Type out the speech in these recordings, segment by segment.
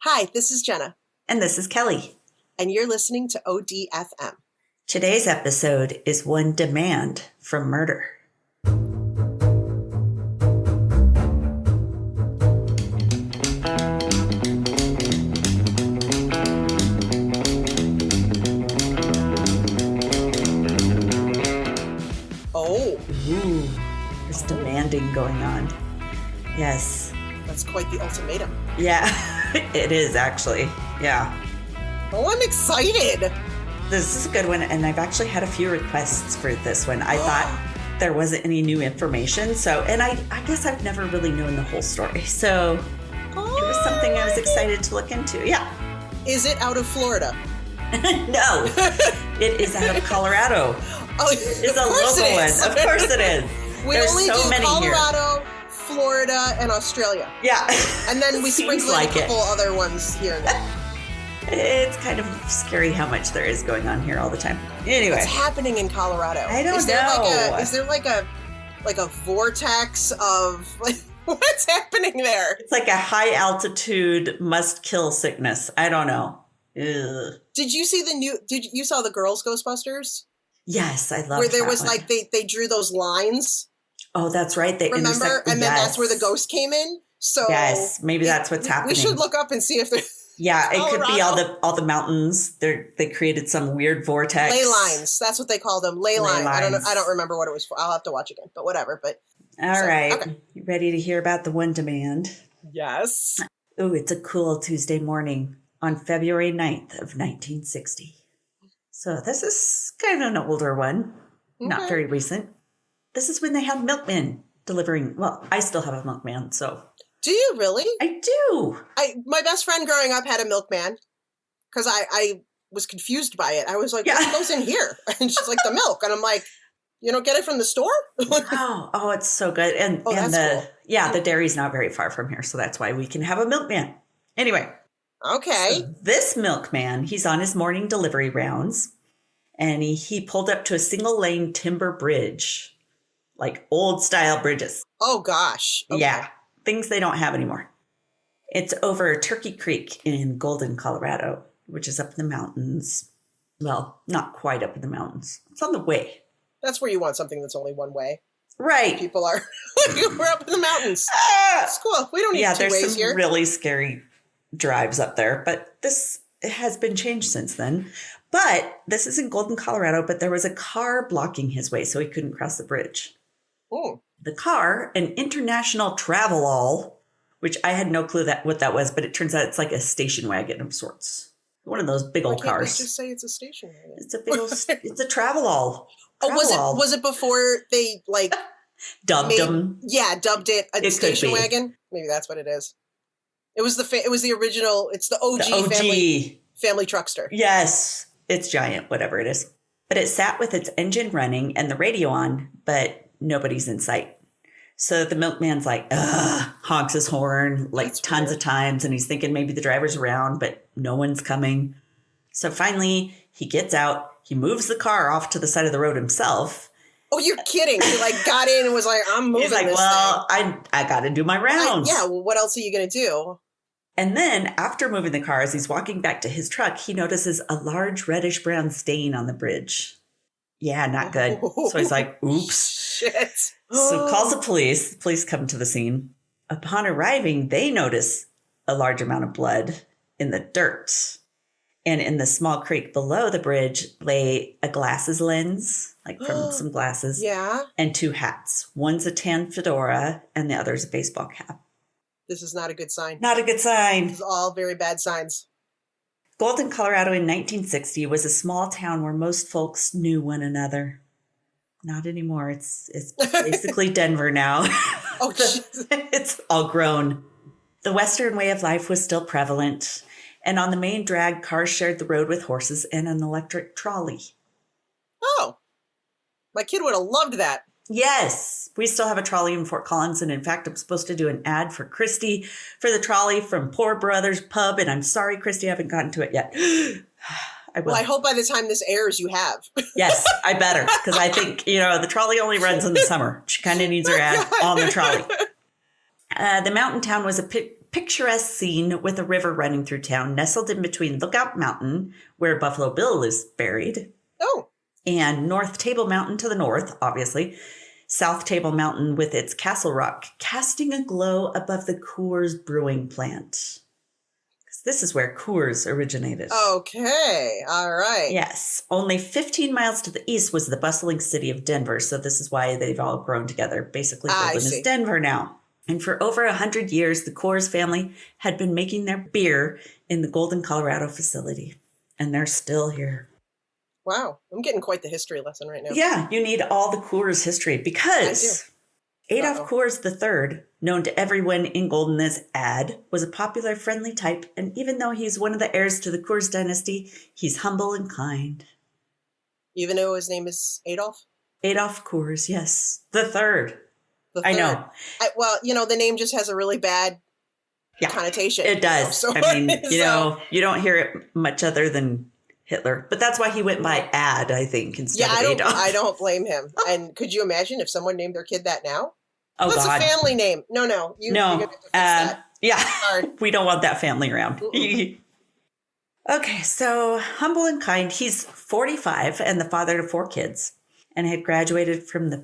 Hi, this is Jenna. And this is Kelly. And you're listening to ODFM. Today's episode is One Demand from Murder. Oh. Ooh, there's demanding going on. Yes. That's quite the ultimatum. Yeah, it is actually. Yeah. Oh, I'm excited. This is a good one, and I've actually had a few requests for this one. I thought there wasn't any new information, and I guess I've never really known the whole story, so it was something I was excited to look into. Yeah. Is it out of Florida? No, it is out of Colorado. Oh, it's a local one. Of course it is. There's only so many Colorado, here. Florida, and Australia. Yeah. And then we sprinkle in a couple other ones here and there. It's kind of scary how much there is going on here all the time. Anyway. What's happening in Colorado? I don't know. Is there like a vortex of what's happening there? It's like a high altitude must kill sickness. I don't know. Ugh. Did you see you saw the Girls Ghostbusters? Yes, I love where there was one. They drew those lines. Oh, that's right. They remember, and then that's where the ghost came in. So yes, maybe that's what's happening. We should look up and see if there's. Yeah, it could be all the mountains. They created some weird vortex. Ley lines. That's what they call them. Ley lines. I don't remember what it was for. I'll have to watch again. But whatever. All right. Okay. You ready to hear about the one demand? Yes. Oh, it's a cool Tuesday morning on February 9th of 1960. So this is kind of an older one. Okay. Not very recent. This is when they had milkmen delivering. Well, I still have a milkman, so. Do you really? I do. My best friend growing up had a milkman because I was confused by it. I was like, what goes in here? And she's like, the milk. And I'm like, you don't get it from the store? Oh, it's so good. And that's cool. Yeah, the dairy's not very far from here, so that's why we can have a milkman. Anyway. Okay. So this milkman, he's on his morning delivery rounds, and he pulled up to a single lane timber bridge. Like old style bridges. Oh, gosh. Okay. Yeah. Things they don't have anymore. It's over Turkey Creek in Golden, Colorado, which is up in the mountains. Well, not quite up in the mountains. It's on the way. That's where you want something that's only one way. Right. People are. We're up in the mountains. It's cool. We don't need two ways here. Yeah, there's some really scary drives up there, but this has been changed since then. But this is in Golden, Colorado, but there was a car blocking his way, so he couldn't cross the bridge. Oh. The car, an international travelall, which I had no clue what that was, but it turns out it's like a station wagon of sorts. One of those big old cars. Why can't we just say it's a station wagon? It's a big old, it's a travelall. Was it before they dubbed them? Yeah, dubbed it a station wagon. Maybe that's what it is. It was the original. It's the OG. Family truckster. Yes, it's giant, whatever it is. But it sat with its engine running and the radio on, but nobody's in sight. So the milkman's like, honks his horn tons of times. And he's thinking maybe the driver's around, but no one's coming. So finally he gets out. He moves the car off to the side of the road himself. Oh, you're kidding. He got in and was like, I'm moving. He's like, I got to do my rounds. Well, what else are you going to do? And then after moving the car, as he's walking back to his truck, he notices a large reddish brown stain on the bridge. Yeah, not good. So he's like, oops. Shit. So calls the police. The police come to the scene. Upon arriving, they notice a large amount of blood in the dirt. And in the small creek below the bridge lay a glasses lens, from some glasses. Yeah. And two hats. One's a tan fedora and the other's a baseball cap. This is not a good sign. Not a good sign. This is all very bad signs. Golden, Colorado in 1960 was a small town where most folks knew one another. Not anymore. It's basically Denver now. Oh, it's all grown. The Western way of life was still prevalent. And on the main drag, cars shared the road with horses and an electric trolley. Oh, my kid would have loved that. Yes, we still have a trolley in Fort Collins. And in fact, I'm supposed to do an ad for Christy for the trolley from Poor Brothers Pub. And I'm sorry, Christy, I haven't gotten to it yet. I will. Well, I hope by the time this airs, you have. Yes, I better. Because I think, the trolley only runs in the summer. She kind of needs her ad on the trolley. The mountain town was a picturesque scene with a river running through town, nestled in between Lookout Mountain, where Buffalo Bill is buried. Oh. And North Table Mountain to the north, obviously. South Table Mountain with its Castle Rock casting a glow above the Coors brewing plant. This is where Coors originated. Okay. All right. Yes. Only 15 miles to the east was the bustling city of Denver. So this is why they've all grown together. Basically, Golden is Denver now. And for over 100 years, the Coors family had been making their beer in the Golden, Colorado facility. And they're still here. Wow. I'm getting quite the history lesson right now. Yeah. You need all the Coors history because Adolph Coors III, known to everyone in Golden as Ad, was a popular, friendly type, and even though he's one of the heirs to the Coors dynasty, he's humble and kind. Even though his name is Adolph? Adolph Coors, yes. The third. I know. Well, the name just has a really bad connotation. It does. So I mean, you don't hear it much other than Hitler. But that's why he went by Ad, I think, instead of Adolf. I don't blame him. And could you imagine if someone named their kid that now? Oh, that's God. a family name. No. You're gonna have to fix that. Yeah. We don't want that family around. Okay, so humble and kind. He's 45 and the father to 4 kids and had graduated from the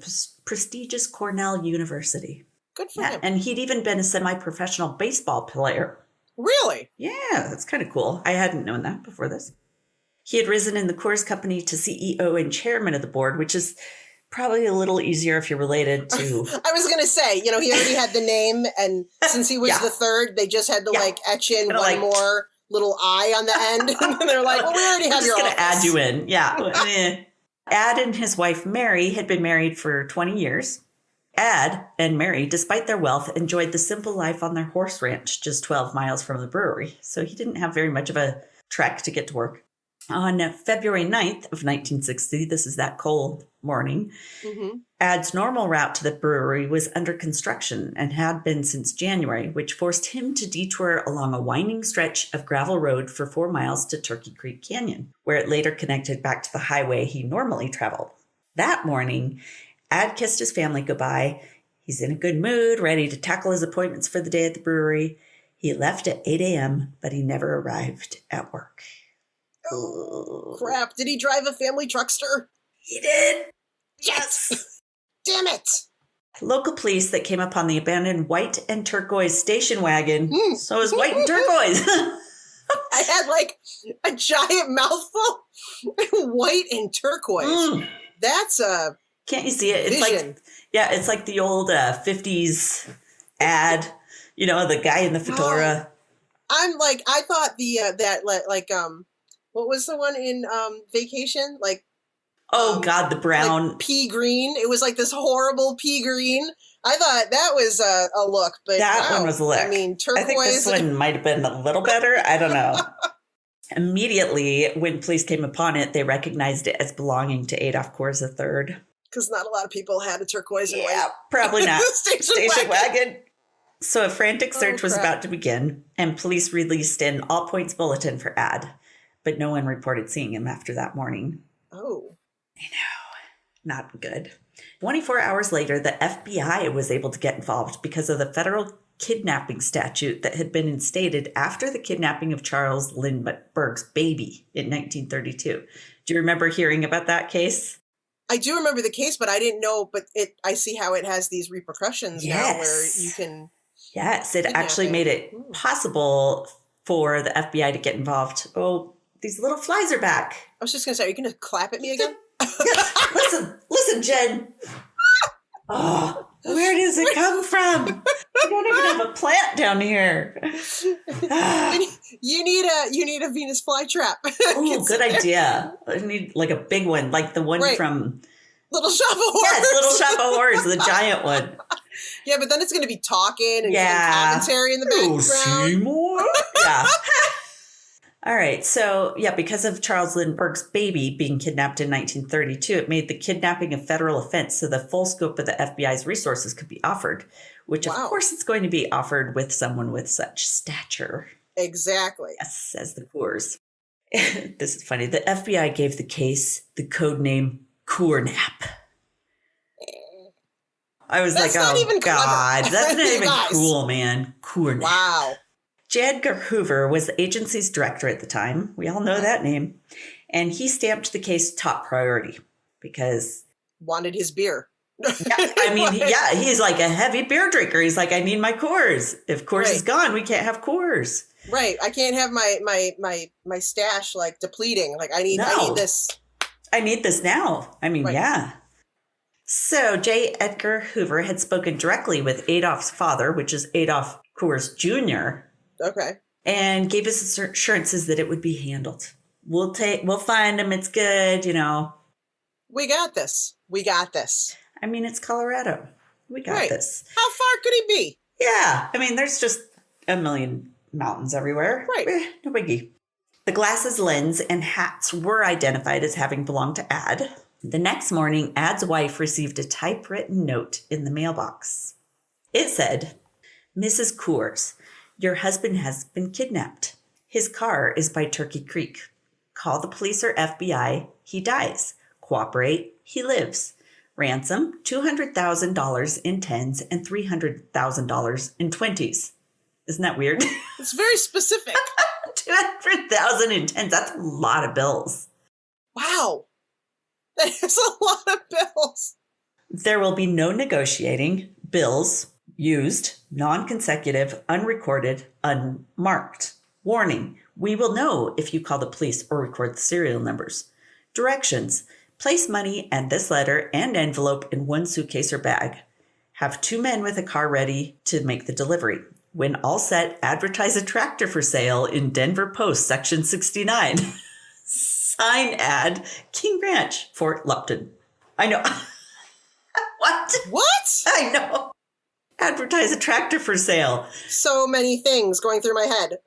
prestigious Cornell University. Good for him. And he'd even been a semi-professional baseball player. Really? Yeah, that's kind of cool. I hadn't known that before this. He had risen in the Coors Company to CEO and chairman of the board, which is probably a little easier if you're related to... I was going to say, he already had the name, and since he was the third, they just had to, etch in one more little I on the end. And they're like, well, we already have your office. Just going to add you in. Yeah. Ad and his wife, Mary, had been married for 20 years. Ad and Mary, despite their wealth, enjoyed the simple life on their horse ranch just 12 miles from the brewery. So he didn't have very much of a trek to get to work. On February 9th of 1960, this is that cold morning, Ad's normal route to the brewery was under construction and had been since January, which forced him to detour along a winding stretch of gravel road for 4 miles to Turkey Creek Canyon, where it later connected back to the highway he normally traveled. That morning, Ad kissed his family goodbye. He's in a good mood, ready to tackle his appointments for the day at the brewery. He left at 8 a.m., but he never arrived at work. Oh, crap. Did he drive a family truckster? He did. Yes. Damn it. Local police that came upon the abandoned white and turquoise station wagon. So it was white and turquoise. I had a giant mouthful. White and turquoise. That's a Can't you see it? vision. It's like the old 50s ad, the guy in the fedora. I'm I thought what was the one in Vacation? God, the brown. Pea green. It was this horrible pea green. I thought that was a look, but that one was a look. I mean, turquoise. I think this one might have been a little better. I don't know. Immediately, when police came upon it, they recognized it as belonging to Adolph Coors III. Because not a lot of people had a turquoise and white. Probably not. Station wagon. So a frantic search was about to begin, and police released an all-points bulletin for Ad. But no one reported seeing him after that morning. Oh. I know. Not good. 24 hours later, the FBI was able to get involved because of the federal kidnapping statute that had been instated after the kidnapping of Charles Lindbergh's baby in 1932. Do you remember hearing about that case? I do remember the case, but I didn't know. But I see how it has these repercussions now where you can... Yes, it actually made it possible for the FBI to get involved. Oh, these little flies are back. I was just going to say, are you going to clap at me again? Listen, Jen. Oh, where does it come from? We don't even have a plant down here. You need a Venus flytrap. Oh, good idea. I need a big one, like the one from Little Shop of Horrors. Yes, Little Shop of Horrors, the giant one. Yeah, but then it's going to be talking and commentary in the background. Seymour? Yeah. All right. So, because of Charles Lindbergh's baby being kidnapped in 1932, it made the kidnapping a federal offense, so the full scope of the FBI's resources could be offered, which, of course, it's going to be offered with someone with such stature. Exactly. Yes, says the Coors. This is funny. The FBI gave the case the code name Coornap. I was That's not even God, clever. that's not even Guys. cool, man. Coornap. Wow. J. Edgar Hoover was the agency's director at the time. We all know that name. And he stamped the case top priority because... Wanted his beer. He's like a heavy beer drinker. He's like, I need my Coors. If Coors is gone, we can't have Coors. Right. I can't have my stash like depleting. Like I need this. I need this now. Yeah. So J. Edgar Hoover had spoken directly with Adolph's father, which is Adolph Coors Jr. Okay. And gave us assurances that it would be handled. We'll find him. It's good. We got this. It's Colorado. We got this. How far could he be? Yeah. There's just a million mountains everywhere. Right. No biggie. The glasses, lens, and hats were identified as having belonged to Ad. The next morning, Ad's wife received a typewritten note in the mailbox. It said, Mrs. Coors, your husband has been kidnapped. His car is by Turkey Creek. Call the police or FBI. He dies. Cooperate. He lives. Ransom, $200,000 in 10s and $300,000 in 20s. Isn't that weird? It's very specific. 200,000 in 10s. That's a lot of bills. Wow. That is a lot of bills. There will be no negotiating. Bills used, non-consecutive, unrecorded, unmarked. Warning. We will know if you call the police or record the serial numbers. Directions. Place money and this letter and envelope in one suitcase or bag. Have 2 men with a car ready to make the delivery. When all set, advertise a tractor for sale in Denver Post, Section 69. Sign Ad, King Ranch, Fort Lupton. I know. What? I know. Advertise a tractor for sale. So many things going through my head.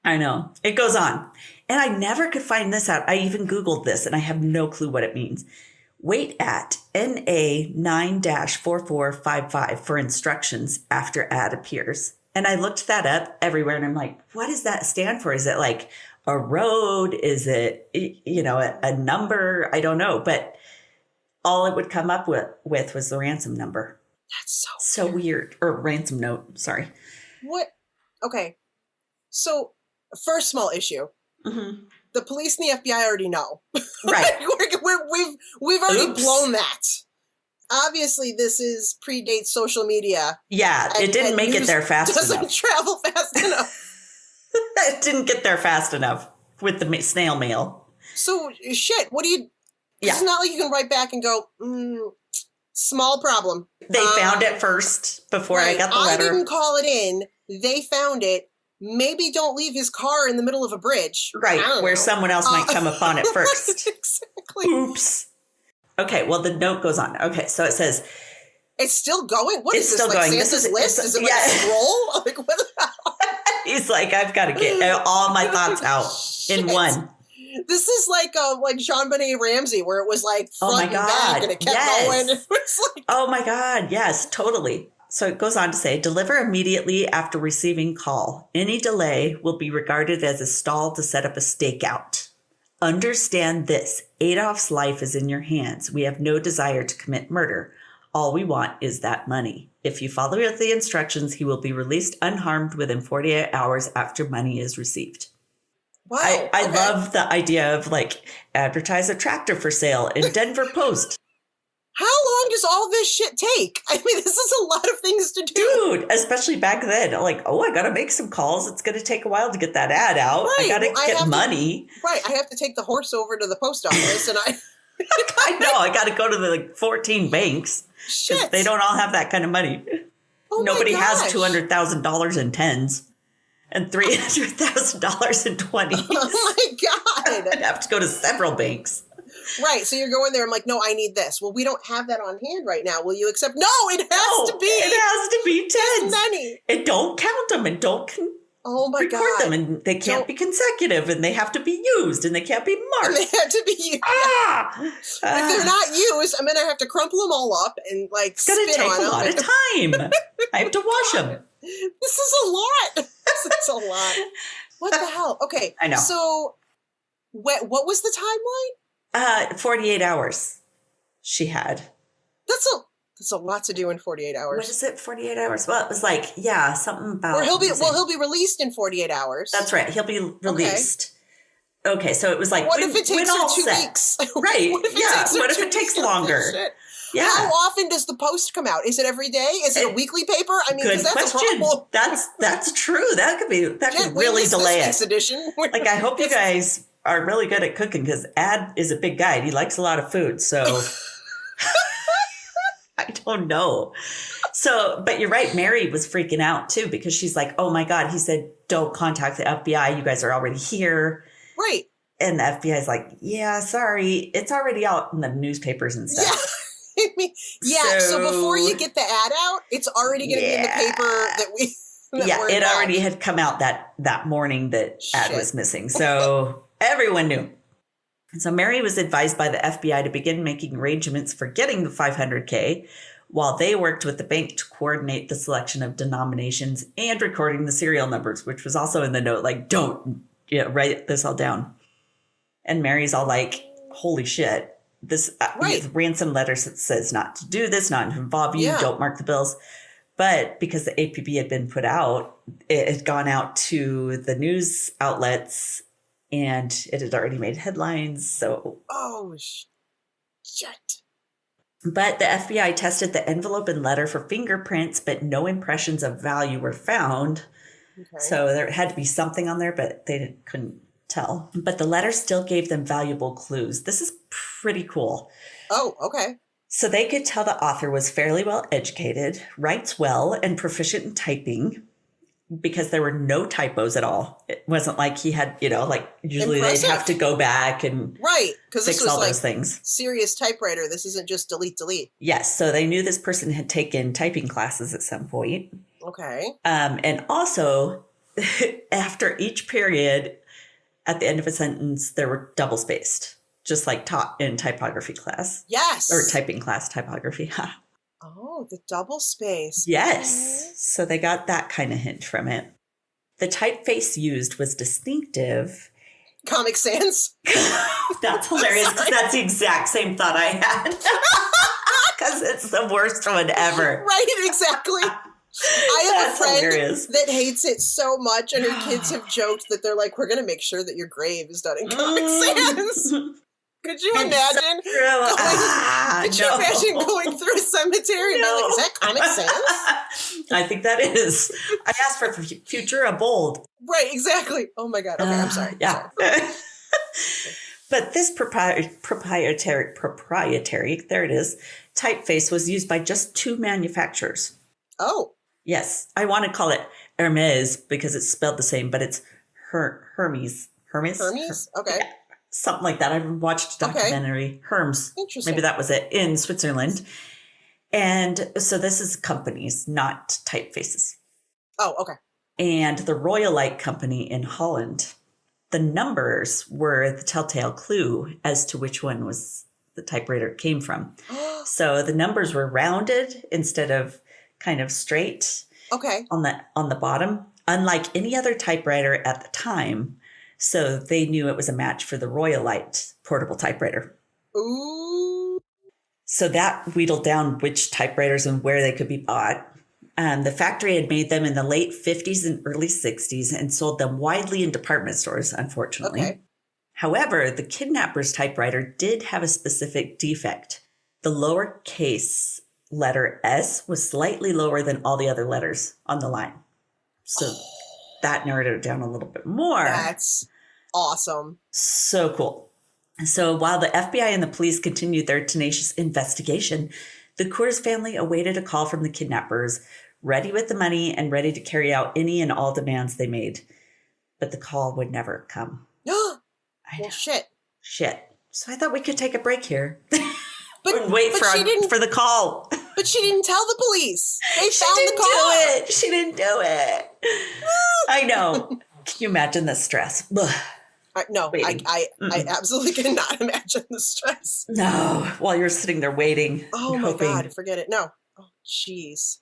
I know. It goes on. And I never could find this out. I even Googled this, and I have no clue what it means. Wait at NA 9-4455 for instructions after Ad appears. And I looked that up everywhere, and I'm like, what does that stand for? Is it like a road? Is it, a number? I don't know. But all it would come up with was the ransom number. That's so weird. Or ransom note. Sorry. What? Okay. So, first small issue. Mm-hmm. The police and the FBI already know. Right. We've already blown that. Obviously, this predates social media. Yeah, it didn't make it there fast enough. Doesn't travel fast enough. It didn't get there fast enough with the snail mail. So, shit, what do you... Yeah. It's not like you can write back and go, small problem. They found it first before I got the letter. I didn't call it in. They found it. Maybe don't leave his car in the middle of a bridge. Right, where someone else might come upon it first. Exactly. Oops. Okay, well, the note goes on. Okay, so it says... It's still going? What is this, still like going. Santa's list? Is it like a scroll? Like, what the hell? He's like, I've got to get all my thoughts out in one. This is like JonBenet Ramsey, where it was like front and back, and it kept going. It was like... Oh my God, yes, totally. So it goes on to say, deliver immediately after receiving call. Any delay will be regarded as a stall to set up a stakeout. Understand this. Adolph's life is in your hands. We have no desire to commit murder. All we want is that money. If you follow the instructions, he will be released unharmed within 48 hours after money is received. Wow. I love the idea of advertise a tractor for sale in Denver Post. How long does all this shit take? I mean, this is a lot of things to do. Dude, especially back then. I got to make some calls. It's going to take a while to get that ad out. Right. I got to get money. I have to take the horse over to the post office and I know. I got to go to the 14 banks. Shit. They don't all have that kind of money. Oh Nobody has $200,000 in 10s and $300,000 in 20s. Oh my God. I'd have to go to several banks. Right. So you're going there. I'm like, no, I need this. Well, we don't have that on hand right now. Will you accept? No, it has to be. It has to be 10s. Many. And don't count them and don't record them. And they can't be consecutive and they have to be used and they can't be marked. And they have to be used. If they're not used, I'm going to have to crumple them all up and it's going to take a lot of time. I have to wash them. This is a lot. This is a lot. What the hell? Okay. I know. So what was the timeline? 48 hours she had. That's That's a lot to do in 48 hours. What is it, 48 hours? Well, it was like, yeah, something about... Or he'll be released in 48 hours. That's right. He'll be released. Okay, so it was like... What if it takes her 2 weeks? Right, what if it takes longer? Yeah. How often does the Post come out? Is it every day? Is it a weekly paper? I mean, good that's question. a problem. That's true. That could really delay it. Edition. Like, I hope you guys are really good at cooking, because Ad is a big guy. And he likes a lot of food, so I don't know. So, but you're right. Mary was freaking out too, because she's like, "Oh my God!" He said, "Don't contact the FBI. You guys are already here." Right. And the FBI is like, "Yeah, sorry, it's already out in the newspapers and stuff." Yeah. So before you get the ad out, it's already going to be in the paper that we. It already had come out that morning that Ad was missing, so everyone knew. And so Mary was advised by the FBI to begin making arrangements for getting the $500K, while they worked with the bank to coordinate the selection of denominations and recording the serial numbers, which was also in the note. Like, don't write this all down. And Mary's all like, "Holy shit. This ransom letter says not to do this, not to involve you, don't mark the bills." But because the APB had been put out, it had gone out to the news outlets and it had already made headlines. So, shit. But the FBI tested the envelope and letter for fingerprints, but no impressions of value were found. Okay. So there had to be something on there, but they couldn't tell. But the letter still gave them valuable clues. This is pretty cool. Oh, okay. So they could tell the author was fairly well educated, writes well, and proficient in typing, because there were no typos at all. It wasn't like he had, usually they'd have to go back and fix all those things. Serious typewriter. This isn't just delete. Yes. So they knew this person had taken typing classes at some point. Okay. And also, after each period, at the end of a sentence, there were double spaced, just like taught in typography class. Yes. Or typing class, typography. Oh, the double space. Yes. Okay. So they got that kind of hint from it. The typeface used was distinctive. Comic Sans. That's hilarious, because that's the exact same thought I had. Because it's the worst one ever. Right, exactly. I have a friend hilarious. That hates it so much, and her kids have joked that they're like, "We're going to make sure that your grave is done in Comic Sans." Could you imagine? Could you imagine going through a cemetery and being like, "Is that Comic Sans?" I think that is. I asked for future a bold. Right, exactly. Oh my God. Okay, I'm sorry. Yeah. Sorry. But this proprietary, there it is, typeface was used by just 2 manufacturers. Oh. Yes. I want to call it Hermes because it's spelled the same, but it's Hermes. Hermes? Okay. Yeah, something like that. I watched a documentary. Okay. Hermes. Interesting. Maybe that was it, in Switzerland. And so this is companies, not typefaces. Oh, okay. And the Royalite Company in Holland. The numbers were the telltale clue as to which one was the typewriter it came from. So the numbers were rounded instead of kind of straight. Okay. On the bottom, unlike any other typewriter at the time. So they knew it was a match for the Royalite portable typewriter. Ooh. So that wheedled down which typewriters and where they could be bought. The factory had made them in the late 50s and early 60s and sold them widely in department stores, unfortunately. Okay. However, the kidnapper's typewriter did have a specific defect. The lowercase letter S was slightly lower than all the other letters on the line. So that narrowed it down a little bit more. That's awesome. So cool. So while the FBI and the police continued their tenacious investigation, the Coors family awaited a call from the kidnappers, ready with the money and ready to carry out any and all demands they made. But the call would never come. Well, shit. So I thought we could take a break here. But wait for the call. But she didn't tell the police. They found the call. She didn't do it. I know. Can you imagine the stress? No, I absolutely cannot imagine the stress. No, while you're sitting there waiting. Oh my God, forget it. No. Oh, jeez.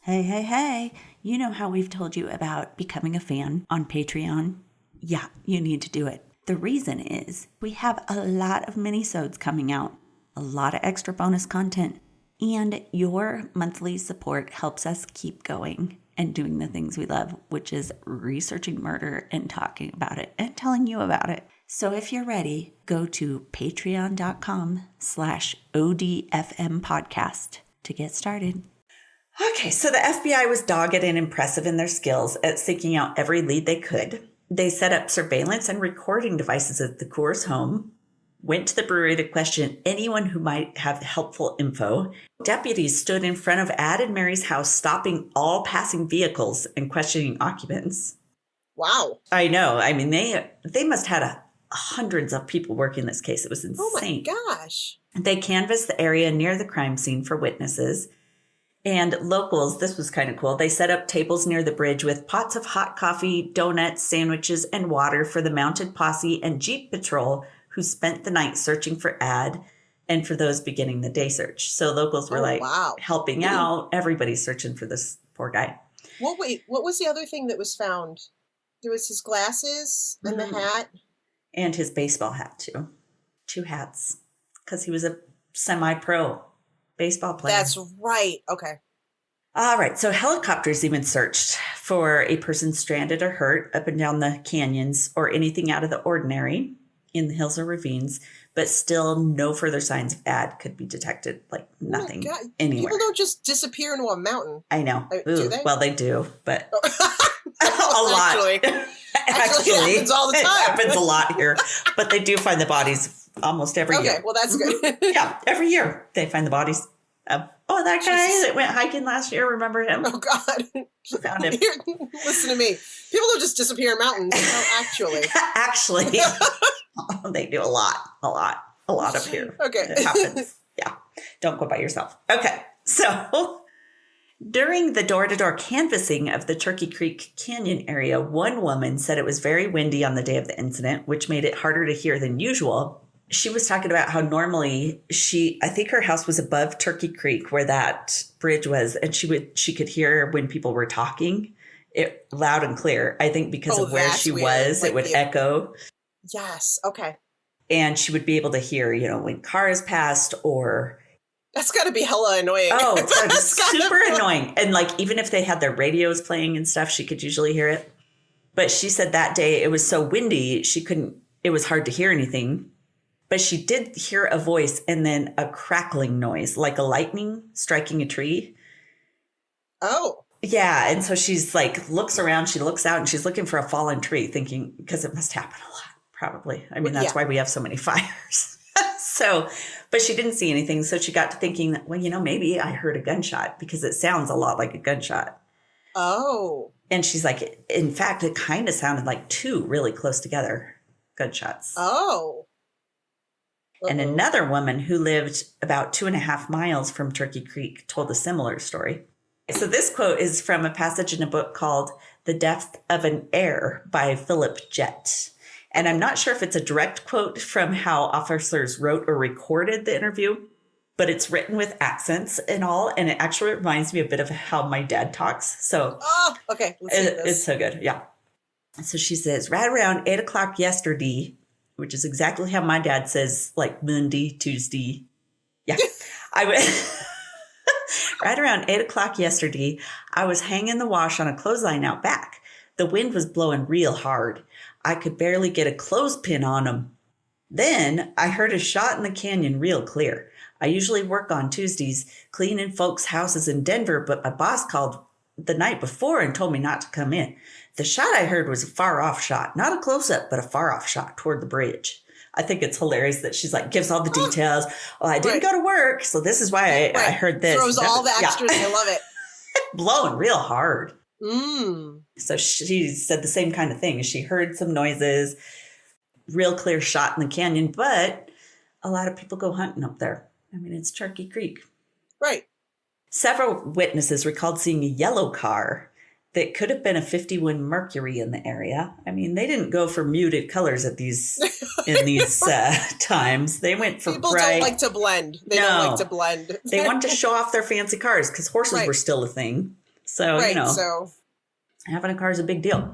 Hey. You know how we've told you about becoming a fan on Patreon? Yeah, you need to do it. The reason is we have a lot of mini-sodes coming out, a lot of extra bonus content, and your monthly support helps us keep going and doing the things we love, which is researching murder and talking about it and telling you about it. So if you're ready, go to patreon.com/ODFM podcast to get started. Okay, so the FBI was dogged and impressive in their skills at seeking out every lead they could. They set up surveillance and recording devices at the Coors home, went to the brewery to question anyone who might have helpful info. Deputies stood in front of Ad and Mary's house, stopping all passing vehicles and questioning occupants. Wow. I know. I mean, they must have had hundreds of people working this case. It was insane. Oh my gosh. They canvassed the area near the crime scene for witnesses. And locals, this was kind of cool. They set up tables near the bridge with pots of hot coffee, donuts, sandwiches, and water for the mounted posse and Jeep patrol who spent the night searching for Ad and for those beginning the day search. So locals were helping out. Everybody's searching for this poor guy. What was the other thing that was found? There was his glasses and the hat. And his baseball hat, too. 2 hats. Because he was a semi-pro baseball player. That's right. Okay. All right. So helicopters even searched for a person stranded or hurt up and down the canyons or anything out of the ordinary in the hills or ravines, but still no further signs of Ad could be detected. Like nothing anywhere. People don't just disappear into a mountain. I know. Do they? Well, they do, but a lot. Actually, it happens all the time. It happens a lot here, but they do find the bodies almost every year. Okay, well, that's good. Yeah, every year they find the bodies. That guy that went hiking last year, remember him? Oh, God. Found him. Listen to me. People don't just disappear in mountains. No, actually. Actually. They do a lot up here. Okay. It happens. Yeah. Don't go by yourself. Okay. So during the door-to-door canvassing of the Turkey Creek Canyon area, one woman said it was very windy on the day of the incident, which made it harder to hear than usual. She was talking about how normally I think her house was above Turkey Creek where that bridge was, and she could hear when people were talking it loud and clear. I think because of where she was, it would echo. Yes. Okay. And she would be able to hear, when cars passed or. That's got to be hella annoying. Oh, it's gotta be super annoying. And even if they had their radios playing and stuff, she could usually hear it. But she said that day it was so windy, it was hard to hear anything. But she did hear a voice and then a crackling noise, like a lightning striking a tree. Oh. Yeah. And so she's looks around, she looks out and she's looking for a fallen tree thinking, because it must happen a lot. Probably. I mean, that's why we have so many fires. But she didn't see anything. So she got to thinking that, maybe I heard a gunshot because it sounds a lot like a gunshot. Oh. And she's like, in fact, it kind of sounded like 2 really close together gunshots. Oh. Uh-oh. And another woman who lived about 2.5 miles from Turkey Creek told a similar story. So this quote is from a passage in a book called The Death of an Heir by Philip Jett. And I'm not sure if it's a direct quote from how officers wrote or recorded the interview, but it's written with accents and all. And it actually reminds me a bit of how my dad talks. So okay. Let's see this. It's so good. Yeah. So she says, right around 8 o'clock yesterday, which is exactly how my dad says, like Monday, Tuesday. Yeah. Right around 8 o'clock yesterday, I was hanging the wash on a clothesline out back. The wind was blowing real hard. I could barely get a clothespin on them. Then I heard a shot in the canyon real clear. I usually work on Tuesdays cleaning folks' houses in Denver, but my boss called the night before and told me not to come in. The shot I heard was a far-off shot, not a close-up, but a far-off shot toward the bridge. I think it's hilarious that she's gives all the details. Well, I didn't go to work, so this is why I heard this. Throws all the extras. I love it. Blowing real hard. Mm. So she said the same kind of thing. She heard some noises, real clear shot in the canyon, but a lot of people go hunting up there. I mean, it's Turkey Creek. Right. Several witnesses recalled seeing a yellow car that could have been a 51 Mercury in the area. I mean, they didn't go for muted colors in these times. They went for people bright. Don't like to blend. They don't like to blend. They wanted to show off their fancy cars because horses were still a thing. So, so having a car is a big deal.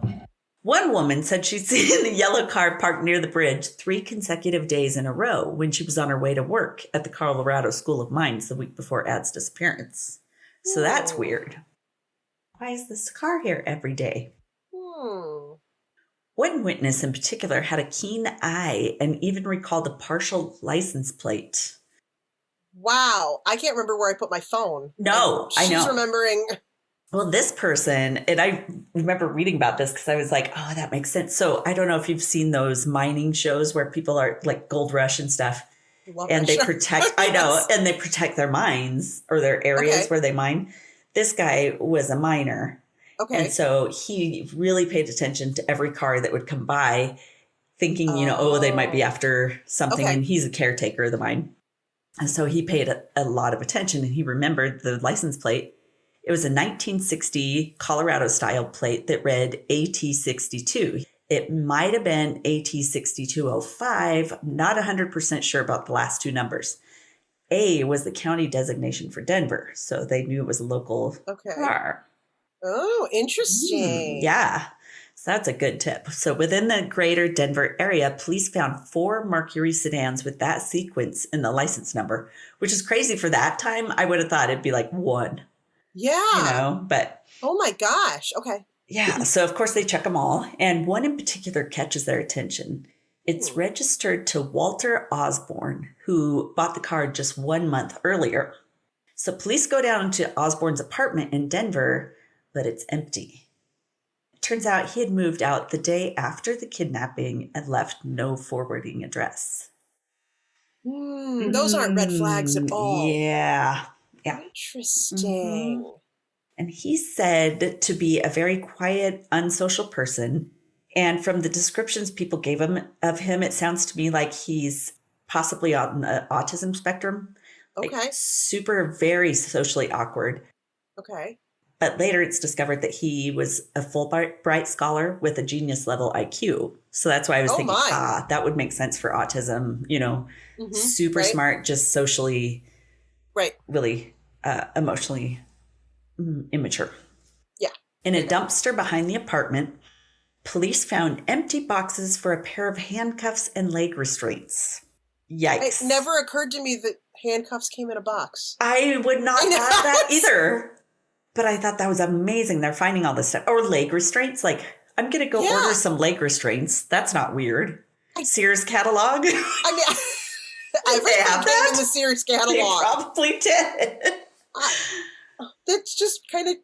One woman said she'd seen the yellow car parked near the bridge 3 consecutive days in a row when she was on her way to work at the Colorado School of Mines the week before Ad's disappearance. So that's weird. Why is this car here every day? One witness in particular had a keen eye and even recalled a partial license plate. Wow. I can't remember where I put my phone. No, I know. She's remembering. Well, this person, and I remember reading about this because I was like, oh, that makes sense. So I don't know if you've seen those mining shows where people are like Gold Rush and stuff. And they protect, I know, and they protect their mines or their areas where they mine. This guy was a miner. Okay. And so he really paid attention to every car that would come by thinking, they might be after something. And he's a caretaker of the mine. And so he paid a lot of attention and he remembered the license plate. It was a 1960 Colorado-style plate that read AT62. It might have been AT6205. I'm not 100% sure about the last 2 numbers. A was the county designation for Denver, so they knew it was a local car. Oh, interesting. Yeah, so that's a good tip. So within the greater Denver area, police found 4 Mercury sedans with that sequence in the license number, which is crazy for that time. I would have thought it'd be like 1. Yeah. But. Oh my gosh. Okay. Yeah. So of course they check them all. And one in particular catches their attention. It's registered to Walter Osborne, who bought the car just 1 month earlier. So police go down to Osborne's apartment in Denver, but it's empty. It turns out he had moved out the day after the kidnapping and left no forwarding address. Those aren't red flags at all. Yeah. Interesting. And he's said to be a very quiet, unsocial person. And from the descriptions people gave him of him, it sounds to me like he's possibly on the autism spectrum. Like super, very socially awkward. Okay. But later it's discovered that he was a Fulbright scholar with a genius level IQ. So that's why I was thinking, that would make sense for autism, super smart, just socially, really emotionally immature. Yeah. In a dumpster behind the apartment, police found empty boxes for a pair of handcuffs and leg restraints. Yikes. It never occurred to me that handcuffs came in a box. I would not have that either. But I thought that was amazing. They're finding all this stuff. Or leg restraints. Like, I'm going to go order some leg restraints. That's not weird. Sears catalog. I mean, everything came in the Sears catalog. They probably did. That's just kind of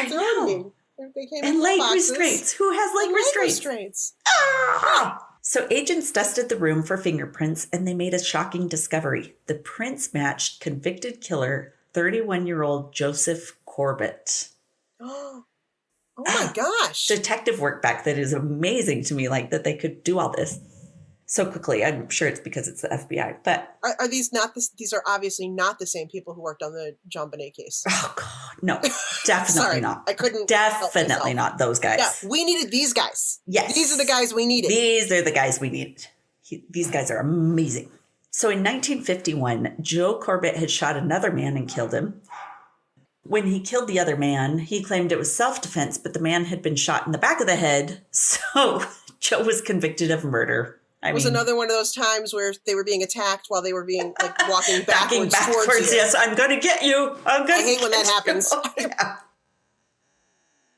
throwing me. They came and in leg boxes. Restraints. Who has leg restraints? So agents dusted the room for fingerprints and they made a shocking discovery. The prints matched convicted killer 31-year-old Joseph Corbett. Oh my gosh. Detective work back that is amazing to me, like that they could do all this so quickly. I'm sure it's because it's the FBI. But are these not these are obviously not the same people who worked on the John Bonet case. Oh God, no. Definitely not. I couldn't definitely not those guys. Yeah, we needed these guys. Yes. These are the guys we needed. These are the guys we needed. These guys are amazing. So in 1951, Joe Corbett had shot another man and killed him. When he killed the other man, he claimed it was self-defense, but the man had been shot in the back of the head. So Joe was convicted of murder. It was another one of those times where they were being attacked while they were being walking backwards towards you. Yes, I'm going to get you. I hate when that happens.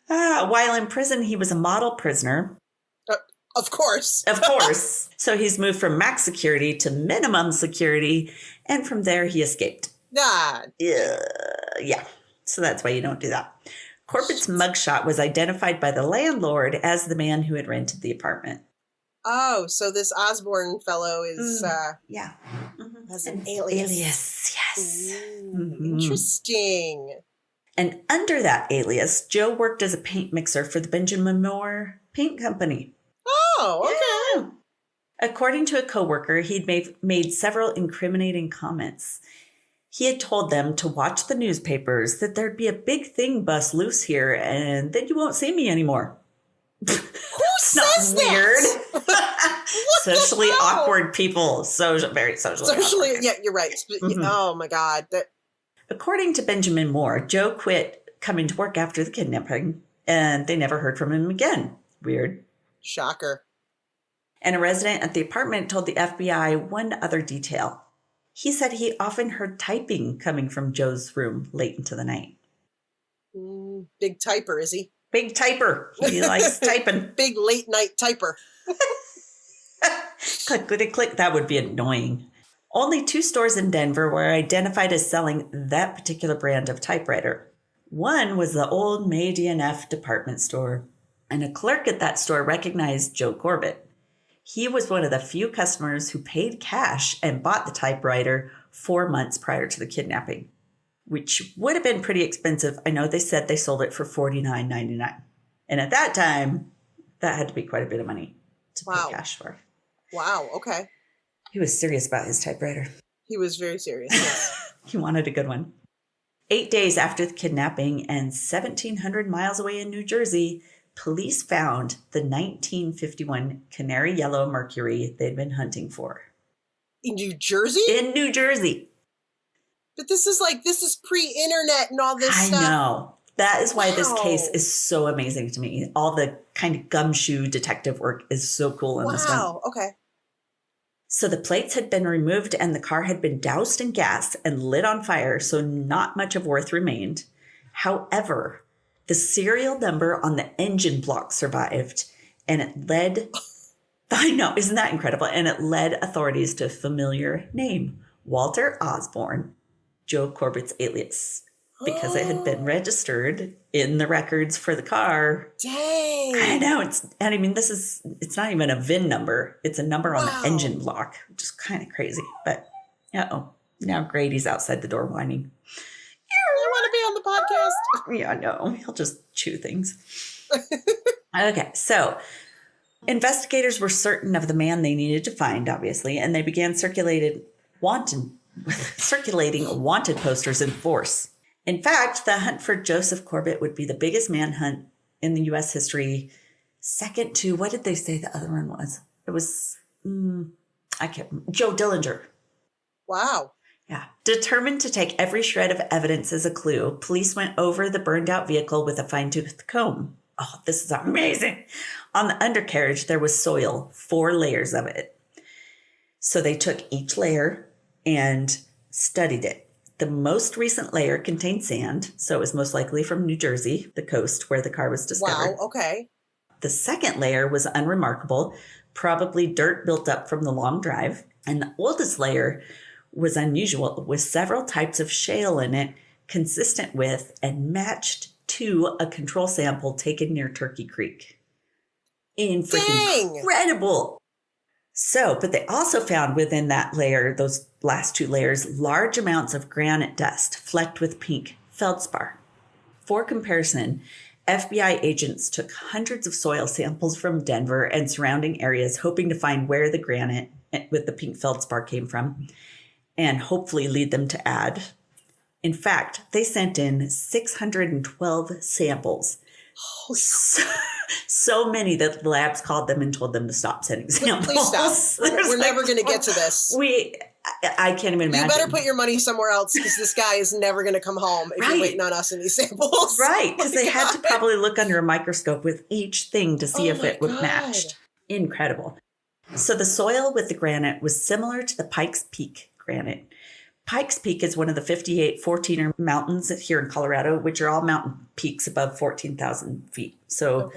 While in prison, he was a model prisoner. Of course. Of course. So he's moved from max security to minimum security, and from there he escaped. Yeah. So that's why you don't do that. Corbett's mugshot was identified by the landlord as the man who had rented the apartment. Oh, so this Osborne fellow is as an alias. Yes. Interesting. And under that alias, Joe worked as a paint mixer for the Benjamin Moore Paint Company. Oh, okay. Yeah. According to a coworker, he'd made several incriminating comments. He had told them to watch the newspapers, that there'd be a big thing bust loose here, and then you won't see me anymore. Who says that? Weird. Socially awkward people. Very socially awkward. Yeah, you're right. Oh my God. According to Benjamin Moore, Joe quit coming to work after the kidnapping, and they never heard from him again. Weird. Shocker. And a resident at the apartment told the FBI one other detail. He said he often heard typing coming from Joe's room late into the night. Big typer, is he? Big typer. He likes typing. Big late night typer. Click, click, click. That would be annoying. Only 2 stores in Denver were identified as selling that particular brand of typewriter. One was the old May D&F department store, and a clerk at that store recognized Joe Corbett. He was one of the few customers who paid cash and bought the typewriter 4 months prior to the kidnapping, which would have been pretty expensive. I know they said they sold it for $49.99. And at that time, that had to be quite a bit of money to pay cash for. Wow, okay. He was serious about his typewriter. He was very serious, yes. He wanted a good one. 8 days after the kidnapping and 1,700 miles away in New Jersey, police found the 1951 canary yellow Mercury they'd been hunting for. In New Jersey? In New Jersey. But this is pre-internet and all this stuff. I know. That is why this case is so amazing to me. All the kind of gumshoe detective work is so cool in this one. Wow, okay. So the plates had been removed and the car had been doused in gas and lit on fire, so not much of worth remained. However, the serial number on the engine block survived, and it led, I know, isn't that incredible? And it led authorities to a familiar name, Walter Osborne, Joe Corbett's alias, because it had been registered in the records for the car. Dang. I know. It's not even a VIN number. It's a number on the engine block, which is kind of crazy. But, now Grady's outside the door whining. I want to be on the podcast. Yeah, no, he'll just chew things. Okay, so investigators were certain of the man they needed to find, obviously, and they began circulating wanted posters in force. In fact, the hunt for Joseph Corbett would be the biggest manhunt in the U.S. history, second to, what did they say the other one was? It was, I can't remember, Joe Dillinger. Wow. Yeah. Determined to take every shred of evidence as a clue, police went over the burned out vehicle with a fine-toothed comb. Oh, this is amazing. On the undercarriage, there was soil, 4 layers of it. So they took each layer and studied it. The most recent layer contained sand, so it was most likely from New Jersey, the coast where the car was discovered. Wow, okay. The second layer was unremarkable, probably dirt built up from the long drive. And the oldest layer was unusual, with several types of shale in it, consistent with and matched to a control sample taken near Turkey Creek. Incredible. So, but they also found within that layer, those last 2 layers, large amounts of granite dust flecked with pink feldspar. For comparison, FBI agents took hundreds of soil samples from Denver and surrounding areas, hoping to find where the granite with the pink feldspar came from and hopefully lead them to add. In fact, they sent in 612 samples. So many that the labs called them and told them to stop sending samples. Please stop. We're never going to get to this. I can't even imagine. You better put your money somewhere else because this guy is never going to come home if you're waiting on us in these samples. Right, because they had to probably look under a microscope with each thing to see if it would match. Incredible. So the soil with the granite was similar to the Pikes Peak granite. Pikes Peak is one of the 58 14er mountains here in Colorado, which are all mountain peaks above 14,000 feet. So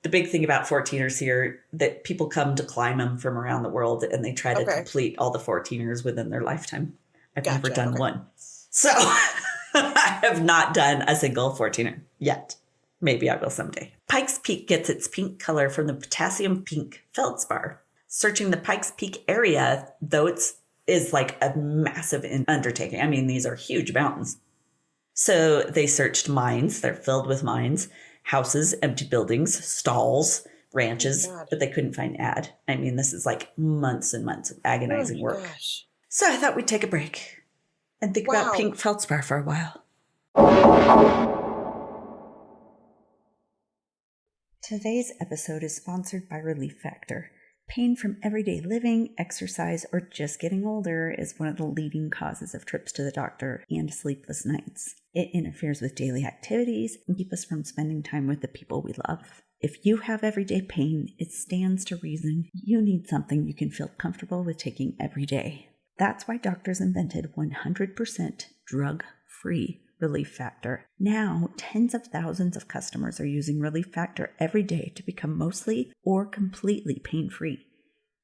the big thing about 14ers here, that people come to climb them from around the world and they try to complete all the 14ers within their lifetime. I've never done one. So I have not done a single 14er yet. Maybe I will someday. Pikes Peak gets its pink color from the potassium pink feldspar. Searching the Pikes Peak area, though is like a massive undertaking. I mean, these are huge mountains. So they searched mines. They're filled with mines, houses, empty buildings, stalls, ranches, but they couldn't find ad. I mean, this is like months and months of agonizing work. Gosh. So I thought we'd take a break and think about pink feldspar for a while. Today's episode is sponsored by Relief Factor. Pain from everyday living, exercise, or just getting older is one of the leading causes of trips to the doctor and sleepless nights. It interferes with daily activities and keeps us from spending time with the people we love. If you have everyday pain, it stands to reason you need something you can feel comfortable with taking every day. That's why doctors invented 100% drug-free Relief Factor. Now, tens of thousands of customers are using Relief Factor every day to become mostly or completely pain-free.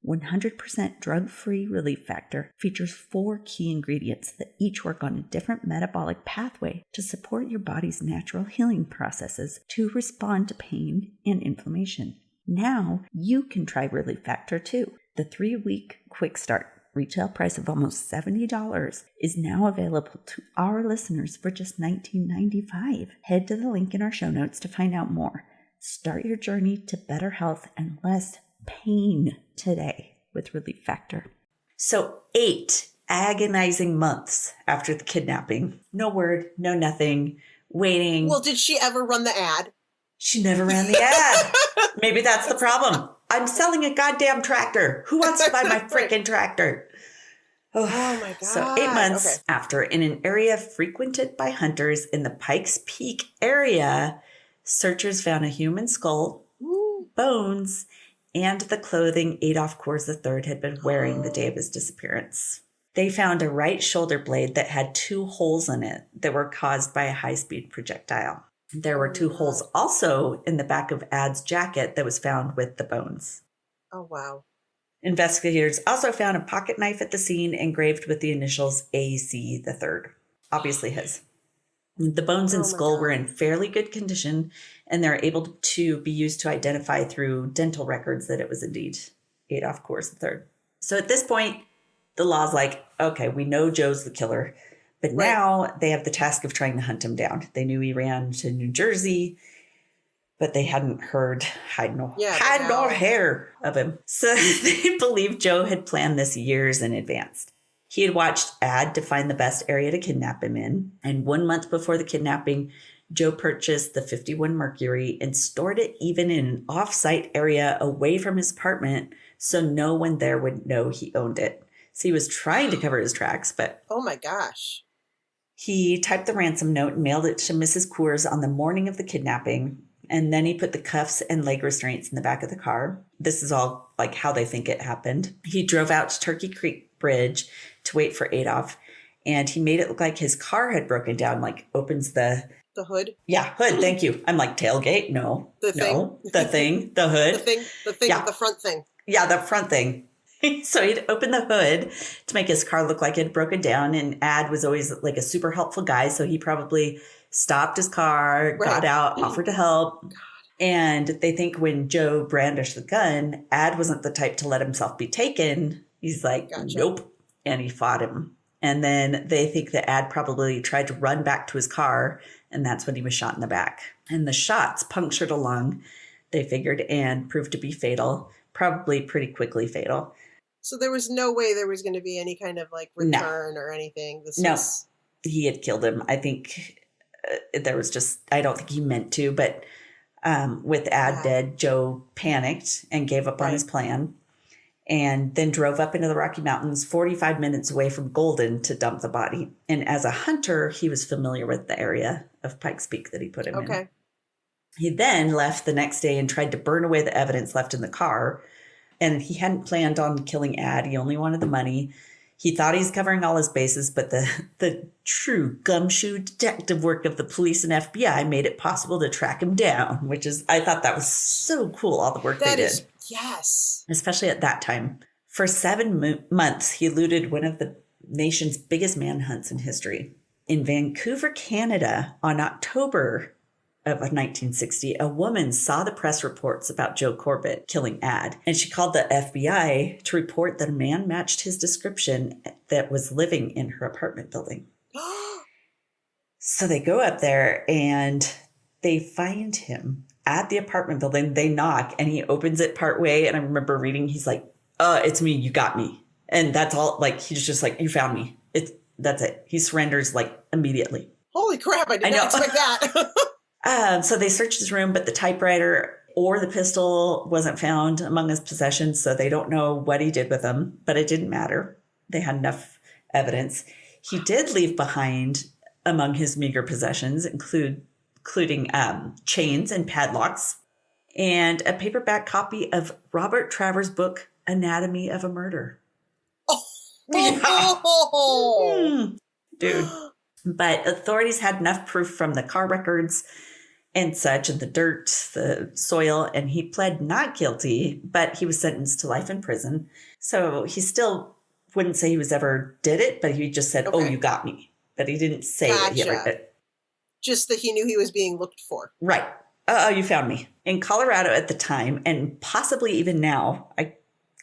100% drug-free Relief Factor features 4 key ingredients that each work on a different metabolic pathway to support your body's natural healing processes to respond to pain and inflammation. Now, you can try Relief Factor too. The 3-week quick start retail price of almost $70 is now available to our listeners for just $19.95. Head to the link in our show notes to find out more. Start your journey to better health and less pain today with Relief Factor. So 8 agonizing months after the kidnapping. No word, no nothing, waiting. Well, did she ever run the ad? She never ran the ad. Maybe that's the problem. I'm selling a goddamn tractor. Who wants to buy my freaking tractor? Oh my God. So 8 months after, in an area frequented by hunters in the Pikes Peak area, searchers found a human skull, bones, and the clothing Adolph Coors III had been wearing the day of his disappearance. They found a right shoulder blade that had 2 holes in it that were caused by a high-speed projectile. There were 2 holes also in the back of Ad's jacket that was found with the bones. Oh, wow. Investigators also found a pocket knife at the scene engraved with the initials AC III, obviously his. The bones and skull were in fairly good condition, and they're able to be used to identify through dental records that it was indeed Adolph Coors III. So at this point, the law's like, okay, we know Joe's the killer. But now they have the task of trying to hunt him down. They knew he ran to New Jersey, but they hadn't heard hide nor hair of him. So they believe Joe had planned this years in advance. He had watched Ad to find the best area to kidnap him in. And 1 month before the kidnapping, Joe purchased the 51 Mercury and stored it even in an off-site area away from his apartment so no one there would know he owned it. So he was trying to cover his tracks, but... Oh my gosh. He typed the ransom note and mailed it to Mrs. Coors on the morning of the kidnapping. And then he put the cuffs and leg restraints in the back of the car. This is all like how they think it happened. He drove out to Turkey Creek Bridge to wait for Adolph. And he made it look like his car had broken down, like opens the hood? Yeah, hood. Thank you. I'm like, tailgate? No. The thing? No. The thing. The hood. The thing, yeah. The front thing. Yeah, the front thing. So he'd open the hood to make his car look like it had broken down. And Ad was always like a super helpful guy. So he probably stopped his car, got out, offered to help. God. And they think when Joe brandished the gun, Ad wasn't the type to let himself be taken. He's like, nope. And he fought him. And then they think that Ad probably tried to run back to his car. And that's when he was shot in the back. And the shots punctured a lung, they figured, and proved to be fatal, probably pretty quickly fatal. So there was no way there was going to be any kind of like return or anything. He had killed him. I think there was just, I don't think he meant to, but with Ad dead, Joe panicked and gave up on his plan and then drove up into the Rocky Mountains 45 minutes away from Golden to dump the body. And as a hunter, he was familiar with the area of Pikes Peak that he put him in. He then left the next day and tried to burn away the evidence left in the car. And he hadn't planned on killing Ad. He only wanted the money. He thought he's covering all his bases, but the true gumshoe detective work of the police and FBI made it possible to track him down, which is, I thought that was so cool, all the work they did. Yes. Especially at that time. For 7 months, he eluded one of the nation's biggest manhunts in history. In Vancouver, Canada, on October of 1960, a woman saw the press reports about Joe Corbett killing Ad, and she called the FBI to report that a man matched his description that was living in her apartment building. So they go up there and they find him at the apartment building. They knock and he opens it partway. And I remember reading, he's like, it's me. You got me. And that's all. Like, he's just like, you found me. That's it. He surrenders like immediately. Holy crap. I did not expect that. So they searched his room, but the typewriter or the pistol wasn't found among his possessions, so they don't know what he did with them, but it didn't matter. They had enough evidence. He did leave behind, among his meager possessions, including chains and padlocks, and a paperback copy of Robert Travers' book, Anatomy of a Murder. Oh. Dude. But authorities had enough proof from the car records and such, and the dirt, the soil, and he pled not guilty, but he was sentenced to life in prison. So he still wouldn't say he was ever did it, but he just said, "Oh, you got me." But he didn't say that he ever did it. Just that he knew he was being looked for. Right. Oh, you found me. In Colorado at the time, and possibly even now, I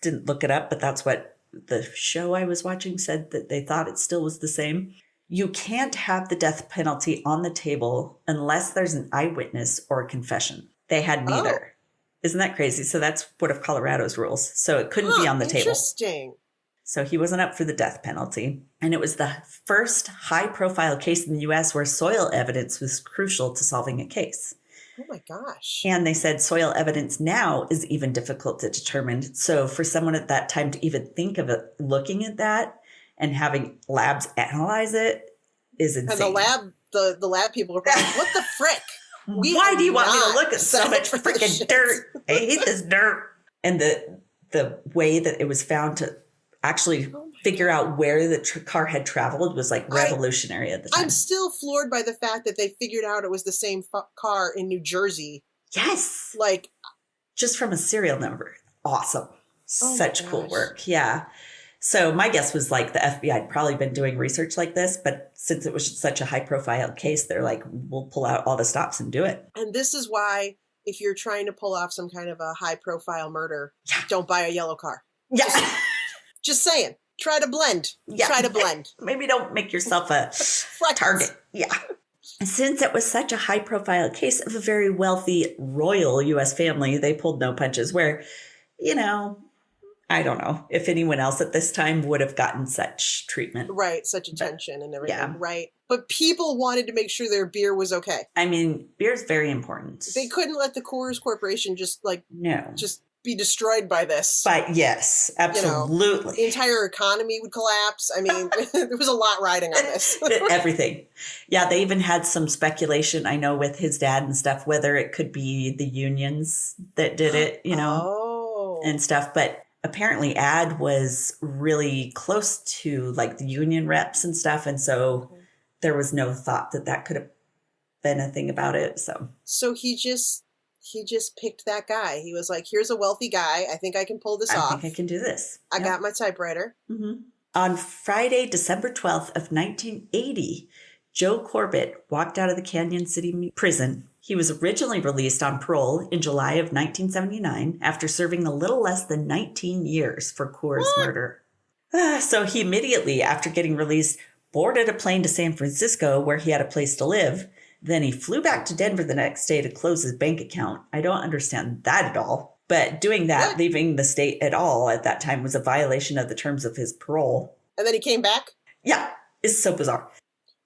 didn't look it up, but that's what the show I was watching said, that they thought it still was the same. You can't have the death penalty on the table unless there's an eyewitness or a confession. They had neither. Isn't that crazy? So that's one of Colorado's rules. So it couldn't be on the table. Interesting. So he wasn't up for the death penalty. And it was the first high-profile case in the U.S. where soil evidence was crucial to solving a case. Oh, my gosh. And they said soil evidence now is even difficult to determine. So for someone at that time to even think of it, looking at that and having labs analyze it is insane. And the lab people are probably like, what the frick? Why do you want me to look at so much freaking dirt? I hate this dirt. And the way that it was found to actually figure out where the car had traveled was like revolutionary at the time. I'm still floored by the fact that they figured out it was the same car in New Jersey. Yes. Like, just from a serial number. Awesome. Such cool work. Yeah. So my guess was like the FBI had probably been doing research like this, but since it was such a high profile case, they're like, we'll pull out all the stops and do it. And this is why if you're trying to pull off some kind of a high profile murder, don't buy a yellow car. Yeah. Just saying. Try to blend. Yeah. Try to blend. Maybe don't make yourself a target. Yeah. Since it was such a high profile case of a very wealthy royal U.S. family, they pulled no punches where, I don't know if anyone else at this time would have gotten such treatment. Right. Such attention and everything. Yeah. Right. But people wanted to make sure their beer was okay. I mean, beer is very important. They couldn't let the Coors Corporation just be destroyed by this. But yes, absolutely. The entire economy would collapse. I mean, there was a lot riding on this. Everything. Yeah, they even had some speculation, I know, with his dad and stuff, whether it could be the unions that did it, and stuff. But apparently Ad was really close to like the union reps and stuff. And so there was no thought that could have been a thing about it. So he just picked that guy. He was like, here's a wealthy guy. I think I can pull this off. I think I can do this. I got my typewriter. Mm-hmm. On Friday, December 12th of 1980, Joe Corbett walked out of the Canyon City prison. He was originally released on parole in July of 1979 after serving a little less than 19 years for Coors' murder. So he immediately, after getting released, boarded a plane to San Francisco where he had a place to live. Then he flew back to Denver the next day to close his bank account. I don't understand that at all. But doing that, leaving the state at all at that time was a violation of the terms of his parole. And then he came back? Yeah. It's so bizarre.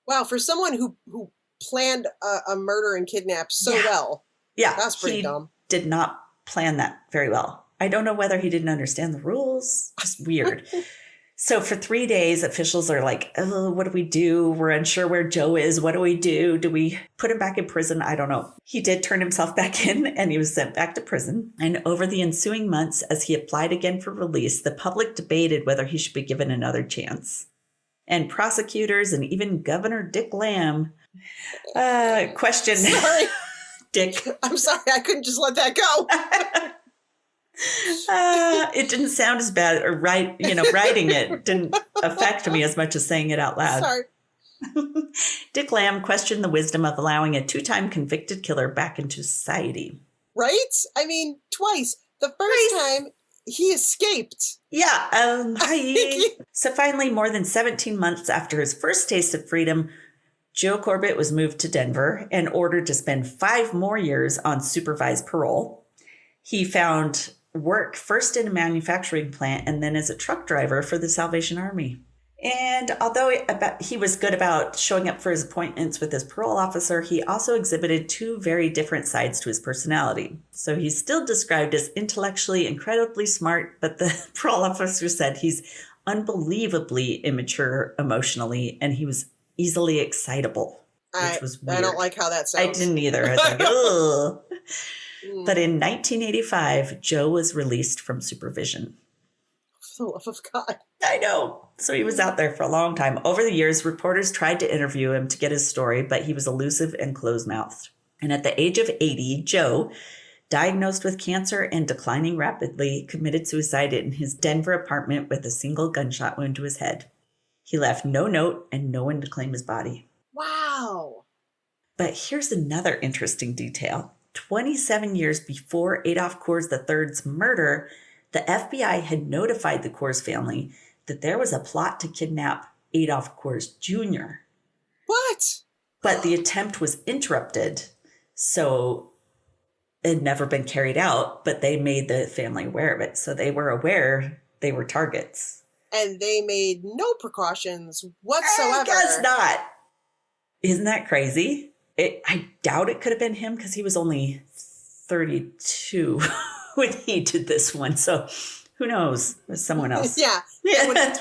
Wow. For someone who planned a murder and kidnap so well. Yeah. That's pretty dumb. Did not plan that very well. I don't know whether he didn't understand the rules. Just weird. So for 3 days, officials are like, oh, what do we do? We're unsure where Joe is. What do we do? Do we put him back in prison? I don't know. He did turn himself back in and he was sent back to prison. And over the ensuing months, as he applied again for release, the public debated whether he should be given another chance. And prosecutors and even Governor Dick Lamb questioned Dick. I'm sorry. I couldn't just let that go. It didn't sound as bad, or writing it didn't affect me as much as saying it out loud. Sorry. Dick Lamb questioned the wisdom of allowing a 2-time convicted killer back into society. Right? I mean, twice. The first time he escaped. Yeah. So finally, more than 17 months after his first taste of freedom, Joe Corbett was moved to Denver and ordered to spend 5 more years on supervised parole. He found work first in a manufacturing plant and then as a truck driver for the Salvation Army. And although he was good about showing up for his appointments with his parole officer, he also exhibited two very different sides to his personality. So he's still described as intellectually incredibly smart, but the parole officer said he's unbelievably immature emotionally, and he was easily excitable, which was weird. I don't like how that sounds. I didn't either. I was like, ugh. But in 1985, Joe was released from supervision. For the love of God. I know. So he was out there for a long time. Over the years, reporters tried to interview him to get his story, but he was elusive and closed-mouthed. And at the age of 80, Joe, diagnosed with cancer and declining rapidly, committed suicide in his Denver apartment with a single gunshot wound to his head. He left no note and no one to claim his body. Wow. But here's another interesting detail. 27 years before Adolph Coors III's murder, the FBI had notified the Coors family that there was a plot to kidnap Adolph Coors Jr. What? But the attempt was interrupted, so it had never been carried out, but they made the family aware of it. So they were aware they were targets. And they made no precautions whatsoever. I guess not. Isn't that crazy? I doubt it could have been him because he was only 32 when he did this one. So who knows? It was someone else. Yeah.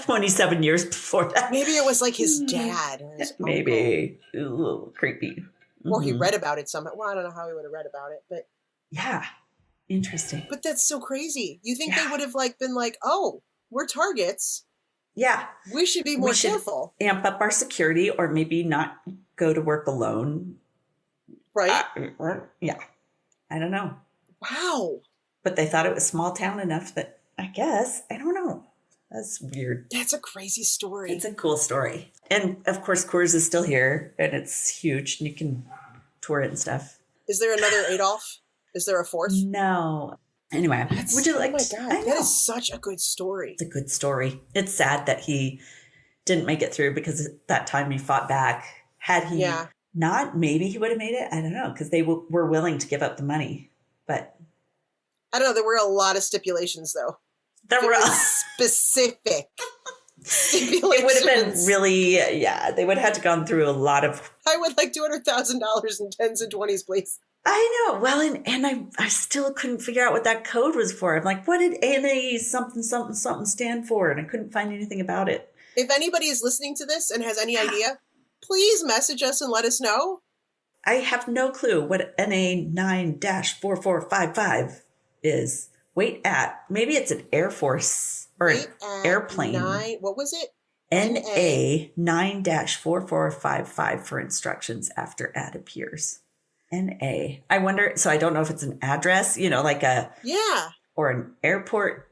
27 years before that. Maybe it was like his dad or his Maybe. A little creepy. Or he read about it somehow. Well, I don't know how he would have read about it, but. Yeah. Interesting. But that's so crazy. You think they would have been like, oh, we're targets. Yeah. We should be more careful. Amp up our security or maybe not go to work alone. Right? Yeah. I don't know. Wow. But they thought it was small town enough that, I guess, I don't know. That's weird. That's a crazy story. It's a cool story. And, of course, Coors is still here, and it's huge, and you can tour it and stuff. Is there another Adolph? Is there a fourth? No. Anyway, would you like to? Oh, my God. That is such a good story. It's a good story. It's sad that he didn't make it through because at that time he fought back. Had he not, maybe he would have made it. I don't know, because they were willing to give up the money. But I don't know. There were a lot of stipulations, though. There were specific stipulations. It would have been really, they would have had to gone through a lot of. I would like $200,000 in 10s and 20s, please. I know. Well, and I still couldn't figure out what that code was for. I'm like, what did NA something stand for? And I couldn't find anything about it. If anybody is listening to this and has any idea, please message us and let us know. I have no clue what NA 9-4455 is. Maybe it's an Air Force or an airplane. What was it? NA 9-4455 for instructions after ad appears. NA. I wonder, so I don't know if it's an address, like or an airport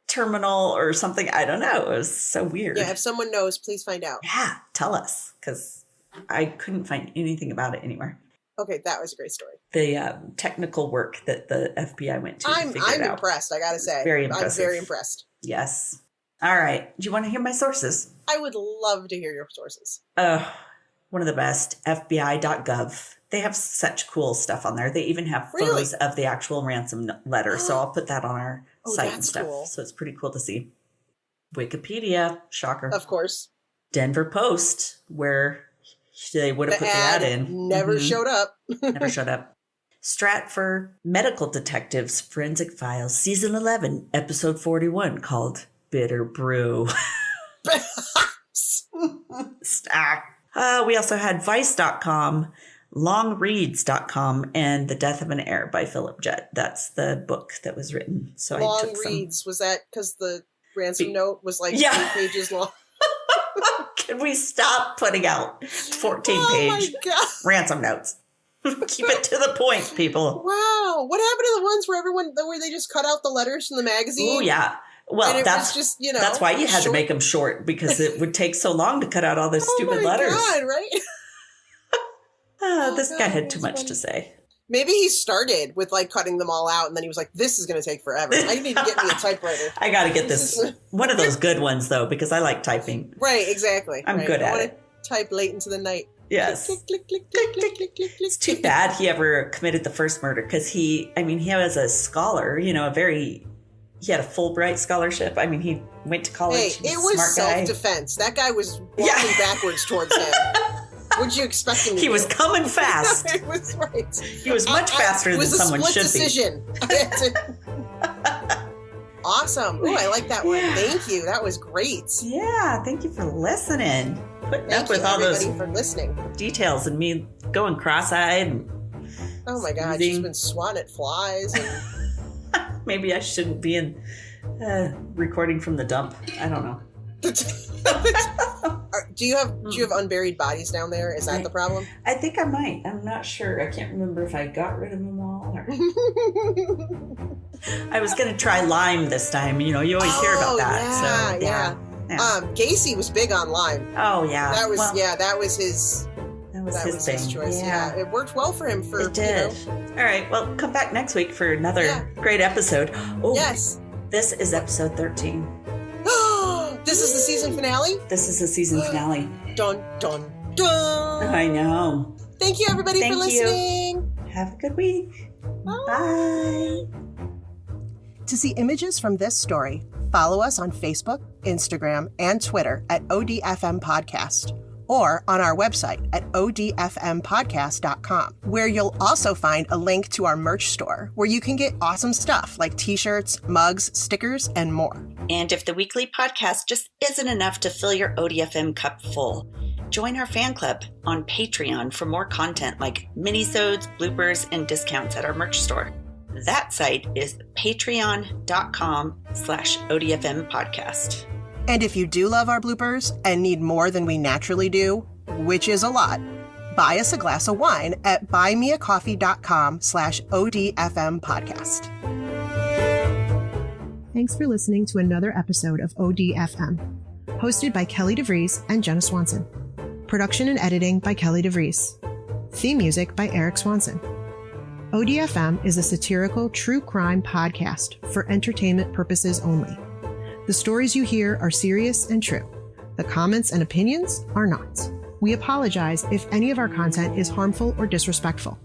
terminal or something. I don't know. It was so weird. Yeah, if someone knows, please find out. Yeah, tell us, because I couldn't find anything about it anywhere. Okay, that was a great story. The technical work that the FBI went to I'm impressed, I gotta say. Very impressive. I'm very impressed. Yes. All right. Do you want to hear my sources? I would love to hear your sources. One of the best, FBI.gov. They have such cool stuff on there. They even have photos of the actual ransom letter. So I'll put that on our site and stuff. Cool. So it's pretty cool to see. Wikipedia, shocker. Of course. Denver Post, where they would have put the ad in. Never showed up. Never showed up. Stratford Medical Detectives Forensic Files, Season 11, Episode 41, called Bitter Brew. We also had Vice.com, LongReads.com, and The Death of an Heir by Philip Judd. That's the book that was written. So Long I took Reads, was that because the ransom note was like 8 pages long? Can we stop putting out 14-page ransom notes? Keep it to the point, people. Wow. What happened to the ones where they just cut out the letters from the magazine? Oh, yeah. Well, that's just, that's why you had to make them short, because it would take so long to cut out all those stupid letters. Oh, my God, right? This guy had too much to say. Maybe he started with cutting them all out, and then he was like, this is going to take forever. I need to get me a typewriter. I got to get this. One of those good ones, though, because I like typing. Right, exactly. I'm good at it. I want to type late into the night. Yes. Click, click, click, click, click, click, click, it's too bad he ever committed the first murder, because he was a scholar, a very He had a Fulbright scholarship. I mean, he went to college. Hey, it was self-defense. That guy was walking backwards towards him. What'd you expect him to do? He was coming fast. It was right. He was much faster than someone should decision. Be. Awesome. Ooh, I like that one. Thank you. That was great. Yeah, thank you for listening. Putting up with all those for listening. Details and me going cross-eyed. And oh my God, she's been swatting at flies. And... Maybe I shouldn't be in recording from the dump. I don't know. Do you have unburied bodies down there? Is that the problem? I think I might. I'm not sure. I can't remember if I got rid of them all. Or... I was going to try lime this time. You know, you always hear about that. Yeah. Gacy was big on lime. Oh yeah. That was his. That was his choice. Yeah. It worked well for him. It did. All right. Well, come back next week for another great episode. Oh yes. This is episode 13. This is the season finale? This is the season finale. Dun, dun, dun. I know. Thank you, everybody, for listening. Have a good week. Bye. To see images from this story, follow us on Facebook, Instagram, and Twitter at ODFM Podcast, or on our website at odfmpodcast.com, where you'll also find a link to our merch store, where you can get awesome stuff like t-shirts, mugs, stickers, and more. And if the weekly podcast just isn't enough to fill your ODFM cup full, join our fan club on Patreon for more content like minisodes, bloopers, and discounts at our merch store. That site is patreon.com/ODFM podcast. And if you do love our bloopers and need more than we naturally do, which is a lot, buy us a glass of wine at buymeacoffee.com/ODFM podcast. Thanks for listening to another episode of ODFM, hosted by Kelly DeVries and Jenna Swanson. Production and editing by Kelly DeVries. Theme music by Eric Swanson. ODFM is a satirical true crime podcast for entertainment purposes only. The stories you hear are serious and true. The comments and opinions are not. We apologize if any of our content is harmful or disrespectful.